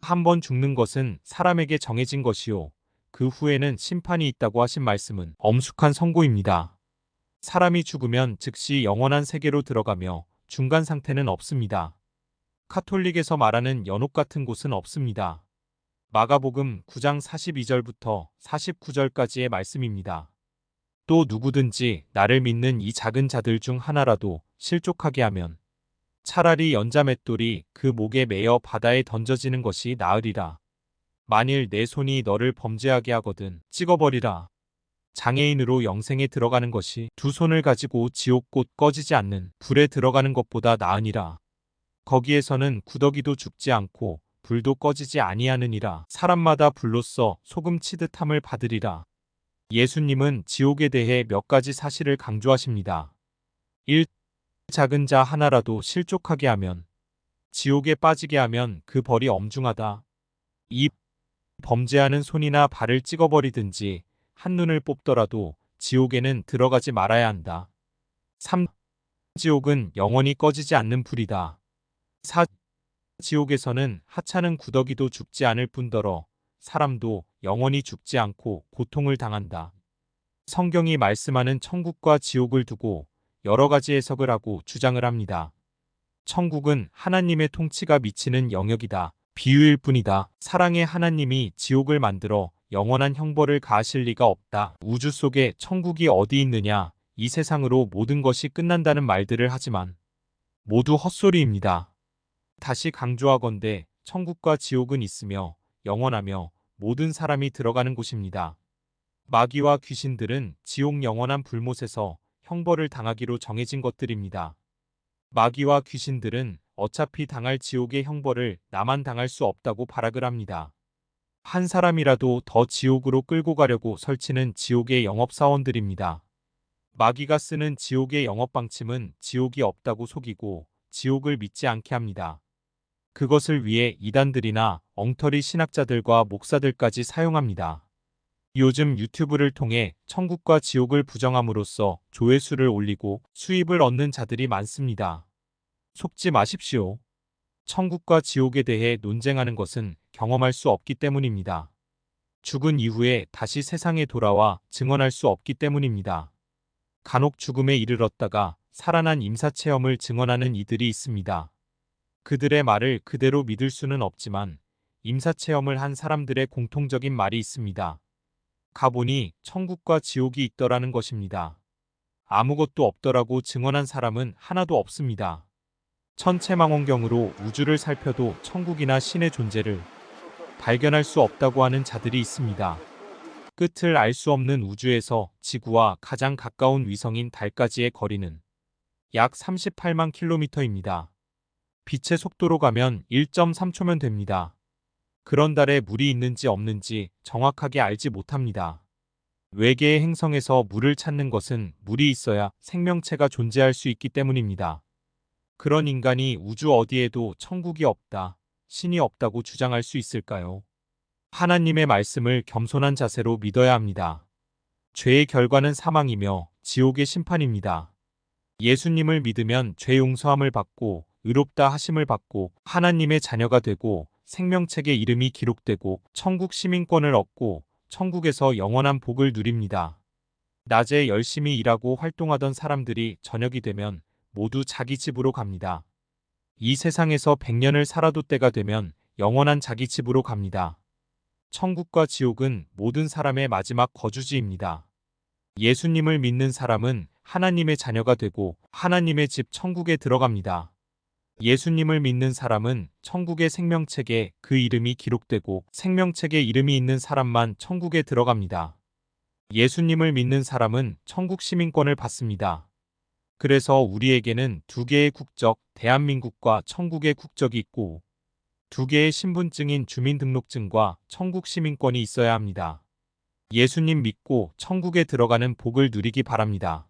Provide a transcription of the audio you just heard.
한 번 죽는 것은 사람에게 정해진 것이요. 그 후에는 심판이 있다고 하신 말씀은 엄숙한 선고입니다. 사람이 죽으면 즉시 영원한 세계로 들어가며 중간 상태는 없습니다. 카톨릭에서 말하는 연옥 같은 곳은 없습니다. 마가복음 9장 42절부터 49절까지의 말씀입니다. 또 누구든지 나를 믿는 이 작은 자들 중 하나라도 실족하게 하면 차라리 연자맷돌이 그 목에 매어 바다에 던져지는 것이 나으리라. 만일 내 손이 너를 범죄하게 하거든 찍어버리라. 장애인으로 영생에 들어가는 것이 두 손을 가지고 지옥 곧 꺼지지 않는 불에 들어가는 것보다 나으니라. 거기에서는 구더기도 죽지 않고 불도 꺼지지 아니하느니라. 사람마다 불로써 소금 치듯함을 받으리라. 예수님은 지옥에 대해 몇 가지 사실을 강조하십니다. 1. 작은 자 하나라도 실족하게 하면, 지옥에 빠지게 하면 그 벌이 엄중하다. 2. 범죄하는 손이나 발을 찍어버리든지 한눈을 뽑더라도 지옥에는 들어가지 말아야 한다. 3. 지옥은 영원히 꺼지지 않는 불이다. 4. 지옥에서는 하찮은 구더기도 죽지 않을 뿐더러 사람도 영원히 죽지 않고 고통을 당한다. 성경이 말씀하는 천국과 지옥을 두고 여러 가지 해석을 하고 주장을 합니다. 천국은 하나님의 통치가 미치는 영역이다. 비유일 뿐이다. 사랑의 하나님이 지옥을 만들어 영원한 형벌을 가하실 리가 없다. 우주 속에 천국이 어디 있느냐, 이 세상으로 모든 것이 끝난다는 말들을 하지만 모두 헛소리입니다. 다시 강조하건대 천국과 지옥은 있으며 영원하며 모든 사람이 들어가는 곳입니다. 마귀와 귀신들은 지옥 영원한 불못에서 형벌을 당하기로 정해진 것들입니다. 마귀와 귀신들은 어차피 당할 지옥의 형벌을 나만 당할 수 없다고 발악을 합니다. 한 사람이라도 더 지옥으로 끌고 가려고 설치는 지옥의 영업사원들입니다. 마귀가 쓰는 지옥의 영업방침은 지옥이 없다고 속이고 지옥을 믿지 않게 합니다. 그것을 위해 이단들이나 엉터리 신학자들과 목사들까지 사용합니다. 요즘 유튜브를 통해 천국과 지옥을 부정함으로써 조회수를 올리고 수입을 얻는 자들이 많습니다. 속지 마십시오. 천국과 지옥에 대해 논쟁하는 것은 경험할 수 없기 때문입니다. 죽은 이후에 다시 세상에 돌아와 증언할 수 없기 때문입니다. 간혹 죽음에 이르렀다가 살아난 임사체험을 증언하는 이들이 있습니다. 그들의 말을 그대로 믿을 수는 없지만 임사체험을 한 사람들의 공통적인 말이 있습니다. 가보니 천국과 지옥이 있더라는 것입니다. 아무것도 없더라고 증언한 사람은 하나도 없습니다. 천체망원경으로 우주를 살펴도 천국이나 신의 존재를 발견할 수 없다고 하는 자들이 있습니다. 끝을 알 수 없는 우주에서 지구와 가장 가까운 위성인 달까지의 거리는 약 38만 킬로미터입니다. 빛의 속도로 가면 1.3초면 됩니다. 그런 달에 물이 있는지 없는지 정확하게 알지 못합니다. 외계의 행성에서 물을 찾는 것은 물이 있어야 생명체가 존재할 수 있기 때문입니다. 그런 인간이 우주 어디에도 천국이 없다, 신이 없다고 주장할 수 있을까요? 하나님의 말씀을 겸손한 자세로 믿어야 합니다. 죄의 결과는 사망이며 지옥의 심판입니다. 예수님을 믿으면 죄 용서함을 받고 의롭다 하심을 받고 하나님의 자녀가 되고 생명책에 이름이 기록되고 천국 시민권을 얻고 천국에서 영원한 복을 누립니다. 낮에 열심히 일하고 활동하던 사람들이 저녁이 되면 모두 자기 집으로 갑니다. 이 세상에서 100년을 살아도 때가 되면 영원한 자기 집으로 갑니다. 천국과 지옥은 모든 사람의 마지막 거주지입니다. 예수님을 믿는 사람은 하나님의 자녀가 되고 하나님의 집 천국에 들어갑니다. 예수님을 믿는 사람은 천국의 생명책에 그 이름이 기록되고 생명책에 이름이 있는 사람만 천국에 들어갑니다. 예수님을 믿는 사람은 천국 시민권을 받습니다. 그래서 우리에게는 두 개의 국적, 대한민국과 천국의 국적이 있고 두 개의 신분증인 주민등록증과 천국 시민권이 있어야 합니다. 예수님 믿고 천국에 들어가는 복을 누리기 바랍니다.